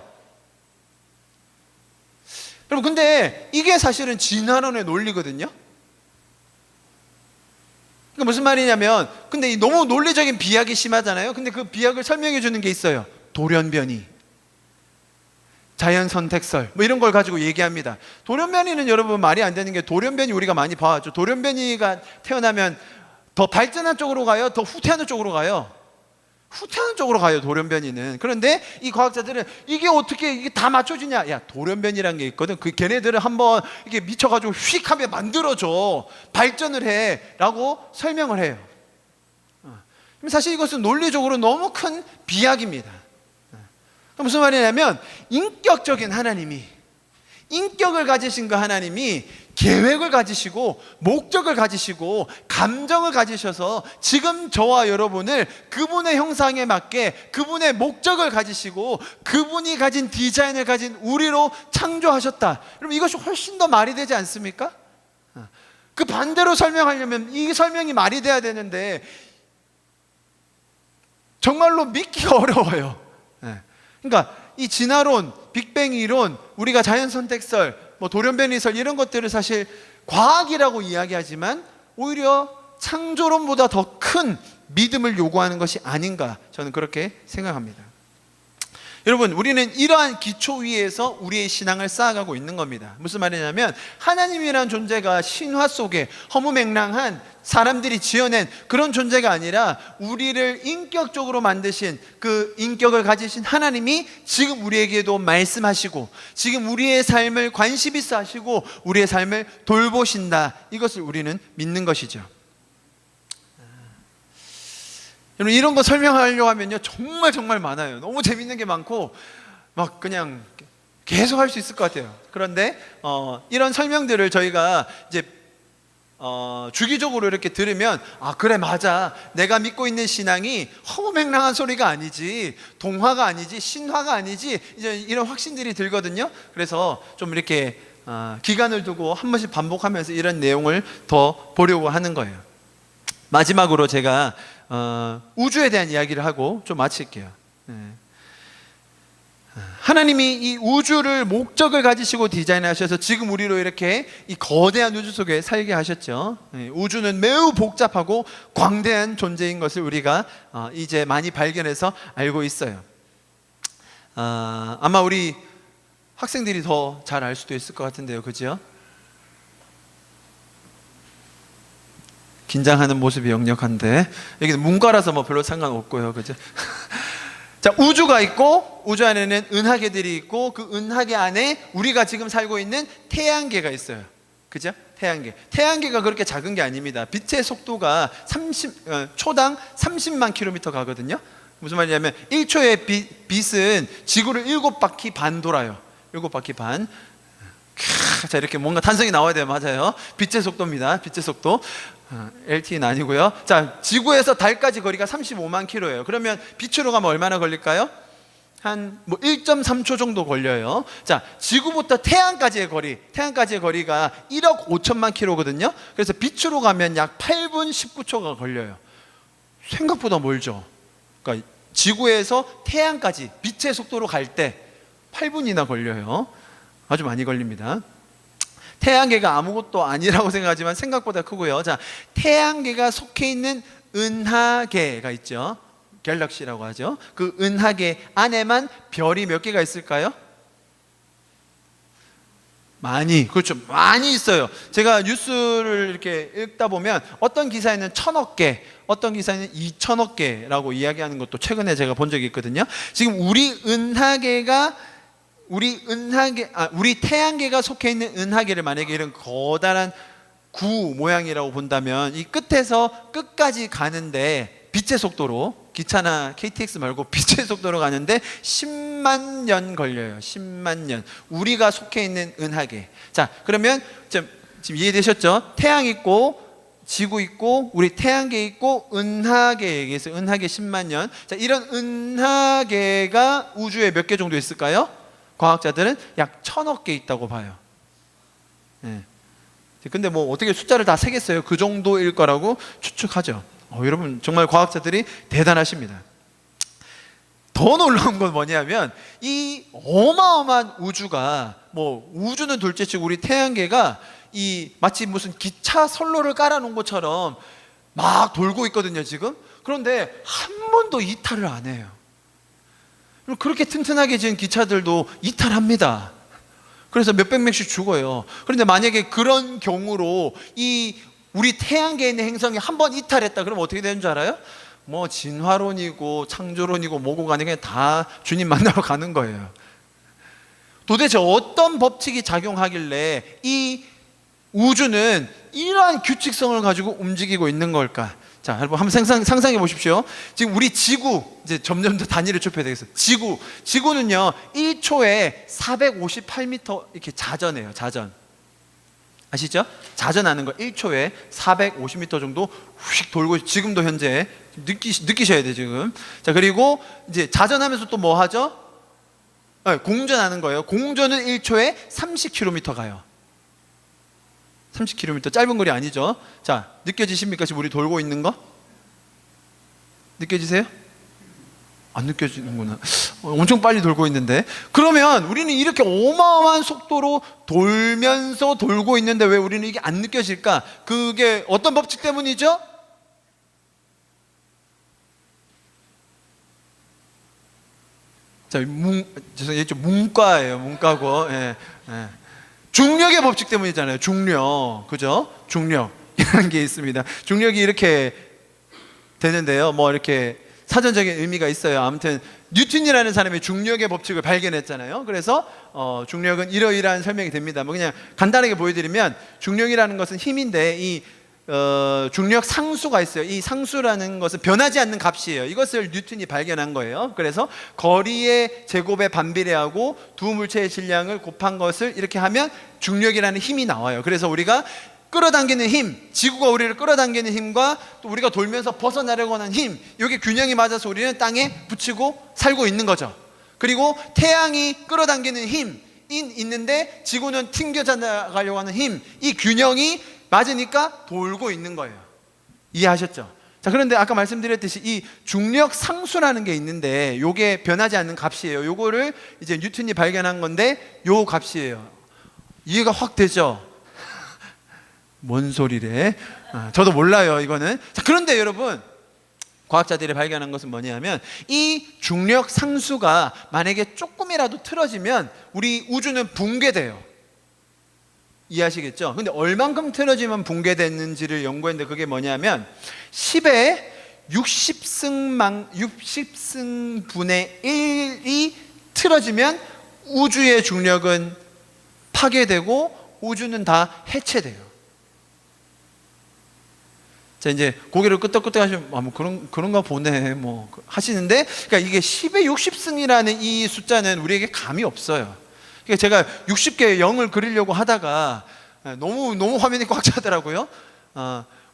여러분, 근데 이게 사실은 진화론의 논리거든요. 그러니까 무슨 말이냐면, 근데 너무 논리적인 비약이 심하잖아요. 근데 그 비약을 설명해 주는 게 있어요. 돌연변이, 자연선택설, 뭐 이런 걸 가지고 얘기합니다. 돌연변이는 여러분 말이 안 되는 게, 돌연변이 우리가 많이 봐왔죠. 돌연변이가 태어나면 더 발전한 쪽으로 가요? 더 후퇴하는 쪽으로 가요? 후퇴하는 쪽으로 가요, 돌연변이는. 그런데 이 과학자들은 이게 어떻게 이게 다 맞춰지냐? 야, 돌연변이라는 게 있거든. 그 걔네들은 한번 이게 미쳐가지고 휙 하면 만들어줘, 발전을 해 라고 설명을 해요. 사실 이것은 논리적으로 너무 큰 비약입니다. 무슨 말이냐면 인격적인 하나님이, 인격을 가지신 그 하나님이 계획을 가지시고 목적을 가지시고 감정을 가지셔서 지금 저와 여러분을 그분의 형상에 맞게 그분의 목적을 가지시고 그분이 가진 디자인을 가진 우리로 창조하셨다. 여러분, 이것이 훨씬 더 말이 되지 않습니까? 그 반대로 설명하려면 이 설명이 말이 돼야 되는데 정말로 믿기가 어려워요. 그러니까 이 진화론, 빅뱅 이론, 우리가 자연선택설, 돌연변이설 이런 것들을 사실 과학이라고 이야기하지만 오히려 창조론보다 더 큰 믿음을 요구하는 것이 아닌가, 저는 그렇게 생각합니다. 여러분, 우리는 이러한 기초 위에서 우리의 신앙을 쌓아가고 있는 겁니다. 무슨 말이냐면 하나님이라는 존재가 신화 속에 허무맹랑한 사람들이 지어낸 그런 존재가 아니라 우리를 인격적으로 만드신 그 인격을 가지신 하나님이 지금 우리에게도 말씀하시고 지금 우리의 삶을 관심 있어 하시고 우리의 삶을 돌보신다, 이것을 우리는 믿는 것이죠. 여러분, 이런 거 설명하려고 하면요 정말 많아요. 너무 재밌는 게 많고 막 그냥 계속 할 수 있을 것 같아요. 그런데 이런 설명들을 저희가 이제 주기적으로 이렇게 들으면 그래, 맞아, 내가 믿고 있는 신앙이 허무맹랑한 소리가 아니지, 동화가 아니지, 신화가 아니지, 이제 이런 확신들이 들거든요. 그래서 좀 이렇게 기간을 두고 한 번씩 반복하면서 이런 내용을 더 보려고 하는 거예요. 마지막으로 제가 우주에 대한 이야기를 하고 좀 마칠게요. 하나님이 이 우주를 목적을 가지시고 디자인하셔서 지금 우리로 이렇게 이 거대한 우주 속에 살게 하셨죠. 우주는 매우 복잡하고 광대한 존재인 것을 우리가 이제 많이 발견해서 알고 있어요. 아마 우리 학생들이 더 잘 알 수도 있을 것 같은데요, 그죠? 긴장하는 모습이 역력한데, 여기는 문과라서 별로 상관없고요, 그죠? 자, 우주가 있고 우주 안에는 은하계들이 있고 그 은하계 안에 우리가 지금 살고 있는 태양계가 있어요, 그죠? 태양계가 그렇게 작은 게 아닙니다. 빛의 속도가 초당 30만 킬로미터 가거든요. 무슨 말이냐면 1초의 빛은 지구를 7바퀴 반 돌아요. 7바퀴 반. 자, 이렇게 뭔가 탄성이 나와야 돼요. 맞아요, 빛의 속도입니다. 빛의 속도. LTE는 아니고요. 자, 지구에서 달까지 거리가 35만 킬로예요. 그러면 빛으로 가면 얼마나 걸릴까요? 한 1.3초 정도 걸려요. 자, 지구부터 태양까지의 거리가 1억 5천만 킬로거든요. 그래서 빛으로 가면 약 8분 19초가 걸려요. 생각보다 멀죠. 그러니까 지구에서 태양까지 빛의 속도로 갈 때 8분이나 걸려요. 아주 많이 걸립니다. 태양계가 아무것도 아니라고 생각하지만 생각보다 크고요. 자, 태양계가 속해 있는 은하계가 있죠. 갤럭시라고 하죠. 그 은하계 안에만 별이 몇 개가 있을까요? 그렇죠. 많이 있어요. 제가 뉴스를 이렇게 읽다 보면 어떤 기사에는 1000억 개, 어떤 기사에는 2000억 개라고 이야기하는 것도 최근에 제가 본 적이 있거든요. 지금 우리 태양계가 속해 있는 은하계를 만약에 이런 거다란 구 모양이라고 본다면 이 끝에서 끝까지 가는데 빛의 속도로, 기차나 KTX 말고 빛의 속도로 가는데 10만 년 걸려요. 10만 년. 우리가 속해 있는 은하계. 자, 그러면 지금 이해되셨죠? 태양 있고 지구 있고 우리 태양계 있고 은하계에 의해서 은하계 10만 년. 자, 이런 은하계가 우주에 몇 개 정도 있을까요? 과학자들은 약 1000억 개 있다고 봐요. 근데 어떻게 숫자를 다 세겠어요? 그 정도일 거라고 추측하죠. 여러분, 정말 과학자들이 대단하십니다. 더 놀라운 건 뭐냐면 이 어마어마한 우주가 우주는 둘째치고 우리 태양계가 마치 무슨 기차 선로를 깔아놓은 것처럼 막 돌고 있거든요, 지금. 그런데 한 번도 이탈을 안 해요. 그렇게 튼튼하게 지은 기차들도 이탈합니다. 그래서 몇백 명씩 죽어요. 그런데 만약에 그런 경우로 우리 태양계에 있는 행성이 한 번 이탈했다 그러면 어떻게 되는 줄 알아요? 진화론이고 창조론이고 뭐고 간에 그냥 다 주님 만나러 가는 거예요. 도대체 어떤 법칙이 작용하길래 이 우주는 이러한 규칙성을 가지고 움직이고 있는 걸까? 자, 여러분 한번 상상해 보십시오. 지금 우리 지구 이제 점점 더 단위를 좁혀야 되겠어요. 지구는요 1초에 458m 이렇게 자전해요. 자전 아시죠? 자전하는 거 1초에 450m 정도 휙 돌고 지금도 현재 느끼셔야 돼요 지금. 자, 그리고 이제 자전하면서 또 뭐 하죠? 공전하는 거예요. 공전은 1초에 30km 가요. 30km 짧은 거리 아니죠? 자, 느껴지십니까? 지금 우리 돌고 있는 거? 느껴지세요? 안 느껴지는구나. 엄청 빨리 돌고 있는데. 그러면 우리는 이렇게 어마어마한 속도로 돌면서 돌고 있는데 왜 우리는 이게 안 느껴질까? 그게 어떤 법칙 때문이죠? 자, 죄송해요. 문과예요. 문과고. 예, 예. 중력의 법칙 때문이잖아요. 중력, 그죠? 중력이라는 게 있습니다. 중력이 이렇게 되는데요. 뭐 이렇게 사전적인 의미가 있어요. 아무튼 뉴턴이라는 사람이 중력의 법칙을 발견했잖아요. 그래서 중력은 이러이러한 설명이 됩니다. 뭐 그냥 간단하게 보여드리면 중력이라는 것은 힘인데 이 중력 상수가 있어요. 이 상수라는 것은 변하지 않는 값이에요. 이것을 뉴턴이 발견한 거예요. 그래서 거리의 제곱에 반비례하고 두 물체의 질량을 곱한 것을 이렇게 하면 중력이라는 힘이 나와요. 그래서 우리가 끌어당기는 힘, 지구가 우리를 끌어당기는 힘과 또 우리가 돌면서 벗어나려고 하는 힘, 이게 균형이 맞아서 우리는 땅에 붙이고 살고 있는 거죠. 그리고 태양이 끌어당기는 힘이 있는데 지구는 튕겨져 나가려고 하는 힘, 이 균형이 맞으니까 돌고 있는 거예요. 이해하셨죠? 자, 그런데 아까 말씀드렸듯이 이 중력 상수라는 게 있는데 요게 변하지 않는 값이에요. 요거를 이제 뉴턴이 발견한 건데 요 값이에요. 이해가 확 되죠? 뭔 소리래? 저도 몰라요 이거는. 자, 그런데 여러분 과학자들이 발견한 것은 뭐냐면 이 중력 상수가 만약에 조금이라도 틀어지면 우리 우주는 붕괴돼요. 이해하시겠죠? 근데 얼만큼 틀어지면 붕괴됐는지를 연구했는데 그게 뭐냐면 10의 60승분의 1이 틀어지면 우주의 중력은 파괴되고 우주는 다 해체돼요. 자, 이제 고개를 끄덕끄덕 하시면 뭐 그런가 보네 뭐 하시는데, 그러니까 이게 10의 60승이라는 이 숫자는 우리에게 감이 없어요. 그러니까 제가 60개의 0을 그리려고 하다가 너무 화면이 꽉 차더라고요.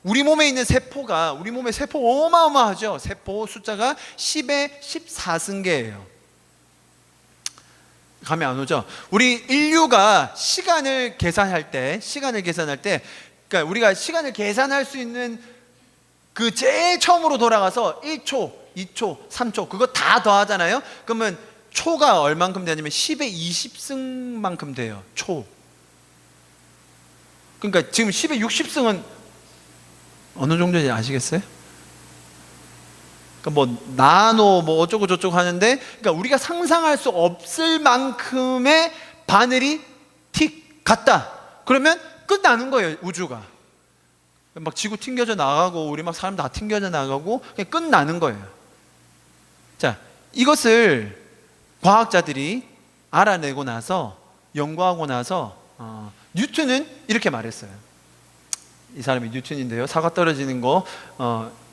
우리 몸에 있는 세포가, 우리 몸의 세포 어마어마하죠. 세포 숫자가 10의 14승계예요. 감이 안 오죠? 우리 인류가 시간을 계산할 때, 그러니까 우리가 시간을 계산할 수 있는 그 제일 처음으로 돌아가서 1초, 2초, 3초 그거 다 더하잖아요. 그러면 초가 얼만큼 되냐면 10의 20승만큼 돼요. 초. 그러니까 지금 10의 60승은 어느 정도인지 아시겠어요? 그러니까 뭐 나노 뭐 어쩌고 저쩌고 하는데, 그러니까 우리가 상상할 수 없을 만큼의 바늘이 틱 갔다. 그러면 끝나는 거예요, 우주가. 막 지구 튕겨져 나가고 우리 막 사람 다 튕겨져 나가고 그냥 끝나는 거예요. 자, 이것을 과학자들이 알아내고 나서, 연구하고 나서 뉴턴은 이렇게 말했어요. 이 사람이 뉴턴인데요. 사과 떨어지는 거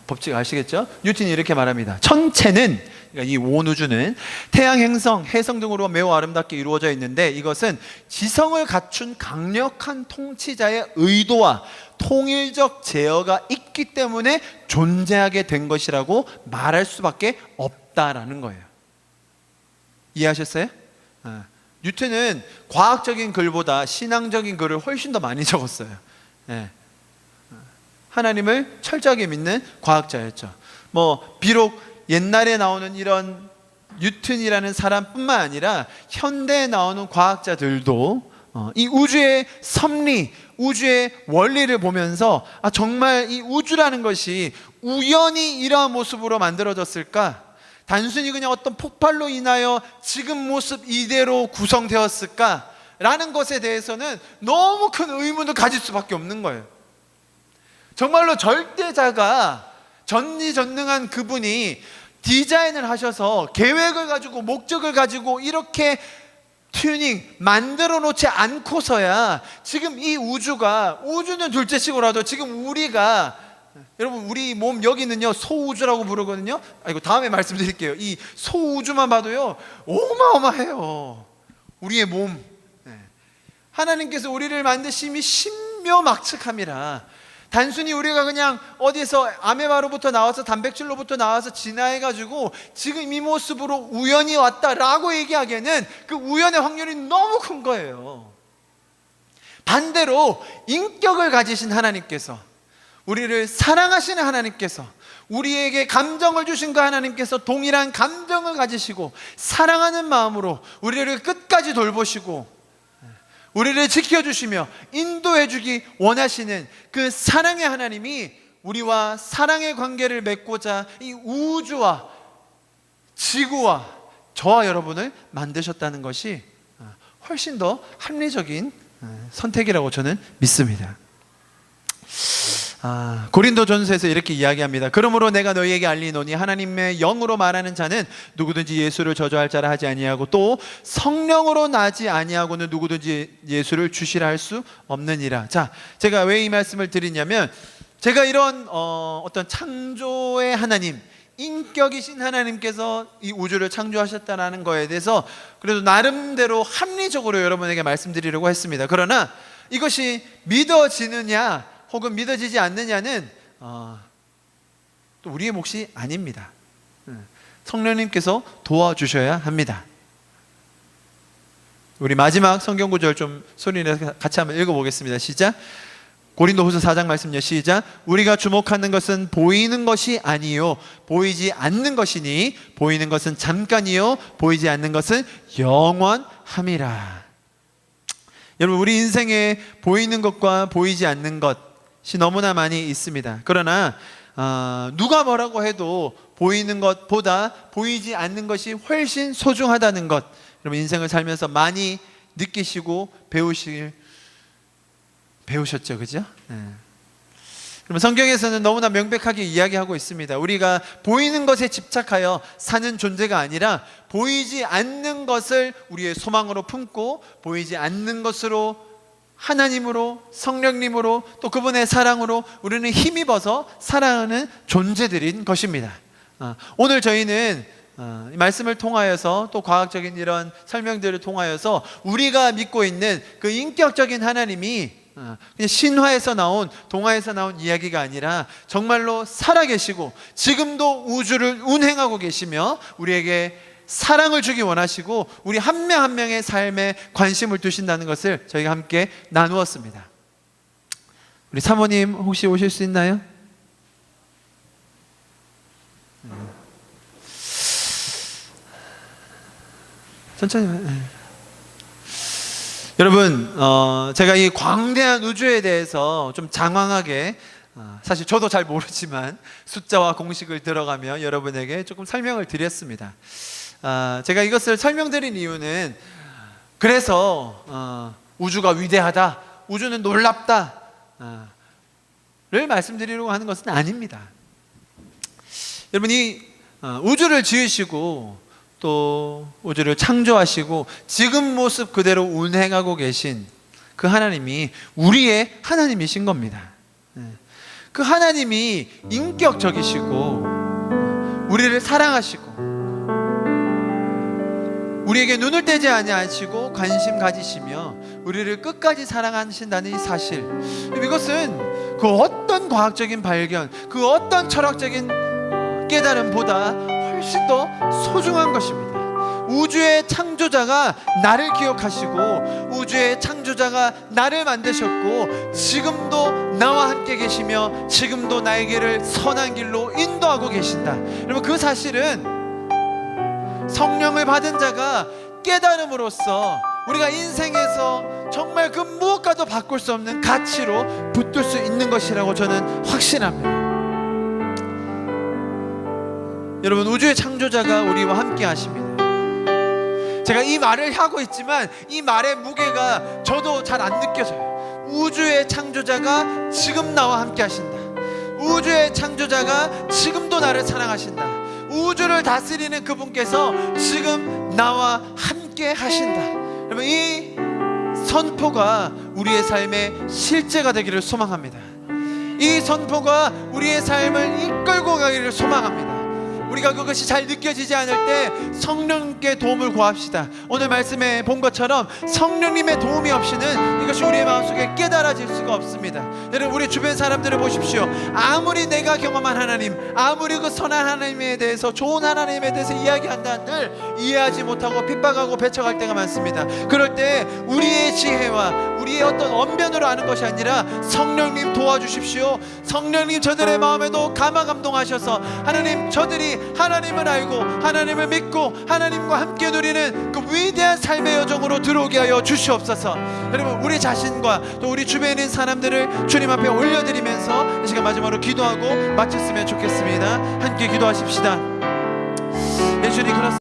법칙 아시겠죠? 뉴턴이 이렇게 말합니다. 천체는, 그러니까 이 온 우주는 태양, 행성, 해성 등으로 매우 아름답게 이루어져 있는데 이것은 지성을 갖춘 강력한 통치자의 의도와 통일적 제어가 있기 때문에 존재하게 된 것이라고 말할 수밖에 없다라는 거예요. 이해하셨어요? 뉴턴은 과학적인 글보다 신앙적인 글을 훨씬 더 많이 적었어요. 하나님을 철저하게 믿는 과학자였죠. 뭐 비록 옛날에 나오는 이런 뉴턴이라는 사람뿐만 아니라 현대에 나오는 과학자들도 이 우주의 섭리, 우주의 원리를 보면서 정말 이 우주라는 것이 우연히 이러한 모습으로 만들어졌을까? 단순히 그냥 어떤 폭발로 인하여 지금 모습 이대로 구성되었을까? 라는 것에 대해서는 너무 큰 의문을 가질 수밖에 없는 거예요. 정말로 절대자가, 전지전능한 그분이 디자인을 하셔서 계획을 가지고 목적을 가지고 이렇게 만들어 놓지 않고서야 지금 이 우주는 둘째치고라도 지금 우리가 여러분, 우리 몸 여기는요 소우주라고 부르거든요. 이거 다음에 말씀드릴게요. 이 소우주만 봐도요 어마어마해요. 우리의 몸. 하나님께서 우리를 만드심이 신묘막측함이라. 단순히 우리가 그냥 어디서 아메바로부터 나와서 단백질로부터 나와서 진화해가지고 지금 이 모습으로 우연히 왔다라고 얘기하기에는 그 우연의 확률이 너무 큰 거예요. 반대로 인격을 가지신 하나님께서, 우리를 사랑하시는 하나님께서, 우리에게 감정을 주신 그 하나님께서 동일한 감정을 가지시고 사랑하는 마음으로 우리를 끝까지 돌보시고 우리를 지켜주시며 인도해주기 원하시는 그 사랑의 하나님이 우리와 사랑의 관계를 맺고자 이 우주와 지구와 저와 여러분을 만드셨다는 것이 훨씬 더 합리적인 선택이라고 저는 믿습니다. 고린도전서에서 이렇게 이야기합니다. 그러므로 내가 너희에게 알리노니 하나님의 영으로 말하는 자는 누구든지 예수를 저주할 자라 하지 아니하고 또 성령으로 나지 아니하고는 누구든지 예수를 주시라 할 수 없느니라. 자, 제가 왜 이 말씀을 드리냐면, 제가 이런 어떤 창조의 하나님, 인격이신 하나님께서 이 우주를 창조하셨다는 거에 대해서 그래도 나름대로 합리적으로 여러분에게 말씀드리려고 했습니다. 그러나 이것이 믿어지느냐 혹은 믿어지지 않느냐는 또 우리의 몫이 아닙니다. 성령님께서 도와주셔야 합니다. 우리 마지막 성경 구절 좀 소리내서 같이 한번 읽어보겠습니다. 시작. 고린도후서 4장 말씀요. 시작. 우리가 주목하는 것은 보이는 것이 아니요 보이지 않는 것이니 보이는 것은 잠깐이요 보이지 않는 것은 영원함이라. 여러분, 우리 인생에 보이는 것과 보이지 않는 것이 너무나 많이 있습니다. 그러나 누가 뭐라고 해도 보이는 것보다 보이지 않는 것이 훨씬 소중하다는 것, 여러분 인생을 살면서 많이 느끼시고 배우셨죠, 그죠? 그러면 성경에서는 너무나 명백하게 이야기하고 있습니다. 우리가 보이는 것에 집착하여 사는 존재가 아니라 보이지 않는 것을 우리의 소망으로 품고 보이지 않는 것으로 하나님으로, 성령님으로, 또 그분의 사랑으로 우리는 힘입어서 살아가는 존재들인 것입니다. 오늘 저희는 이 말씀을 통하여서 또 과학적인 이런 설명들을 통하여서 우리가 믿고 있는 그 인격적인 하나님이 그냥 신화에서 나온, 동화에서 나온 이야기가 아니라 정말로 살아계시고 지금도 우주를 운행하고 계시며 우리에게 사랑을 주기 원하시고 우리 한 명 한 명의 삶에 관심을 두신다는 것을 저희가 함께 나누었습니다. 우리 사모님 혹시 오실 수 있나요? 천천히. 여러분, 제가 이 광대한 우주에 대해서 좀 장황하게, 사실 저도 잘 모르지만 숫자와 공식을 들어가며 여러분에게 조금 설명을 드렸습니다. 제가 이것을 설명드린 이유는 그래서 우주가 위대하다, 우주는 놀랍다 를 말씀드리려고 하는 것은 아닙니다. 여러분, 이 우주를 지으시고 또 우주를 창조하시고 지금 모습 그대로 운행하고 계신 그 하나님이 우리의 하나님이신 겁니다. 그 하나님이 인격적이시고 우리를 사랑하시고 우리에게 눈을 떼지 아니하시고 관심 가지시며 우리를 끝까지 사랑하신다는 이 사실, 이것은 그 어떤 과학적인 발견, 그 어떤 철학적인 깨달음보다 훨씬 더 소중한 것입니다. 우주의 창조자가 나를 기억하시고 우주의 창조자가 나를 만드셨고 지금도 나와 함께 계시며 지금도 나에게를 선한 길로 인도하고 계신다. 여러분, 그 사실은 성령을 받은 자가 깨달음으로써 우리가 인생에서 정말 그 무엇과도 바꿀 수 없는 가치로 붙들 수 있는 것이라고 저는 확신합니다. 여러분, 우주의 창조자가 우리와 함께 하십니다. 제가 이 말을 하고 있지만 이 말의 무게가 저도 잘 안 느껴져요. 우주의 창조자가 지금 나와 함께 하신다. 우주의 창조자가 지금도 나를 사랑하신다. 우주를 다스리는 그분께서 지금 나와 함께 하신다. 여러분, 이 선포가 우리의 삶의 실제가 되기를 소망합니다. 이 선포가 우리의 삶을 이끌고 가기를 소망합니다. 우리가 그것이 잘 느껴지지 않을 때 성령님께 도움을 구합시다. 오늘 말씀에 본 것처럼 성령님의 도움이 없이는 이것이 우리의 마음속에 깨달아질 수가 없습니다. 여러분, 우리 주변 사람들을 보십시오. 아무리 내가 경험한 하나님, 아무리 그 선한 하나님에 대해서, 좋은 하나님에 대해서 이야기한다 늘 이해하지 못하고 핍박하고 배척할 때가 많습니다. 그럴 때 우리의 지혜와 우리의 어떤 언변으로 아는 것이 아니라 성령님 도와주십시오. 성령님 저들의 마음에도 감화감동하셔서 하나님, 저들이 하나님을 알고 하나님을 믿고 하나님과 함께 누리는 그 위대한 삶의 여정으로 들어오게 하여 주시옵소서. 여러분, 우리 자신과 또 우리 주변에 있는 사람들을 주님 앞에 올려드리면서 이 시간 마지막으로 기도하고 마쳤으면 좋겠습니다. 함께 기도하십시다. 예수님, 그렇습니다.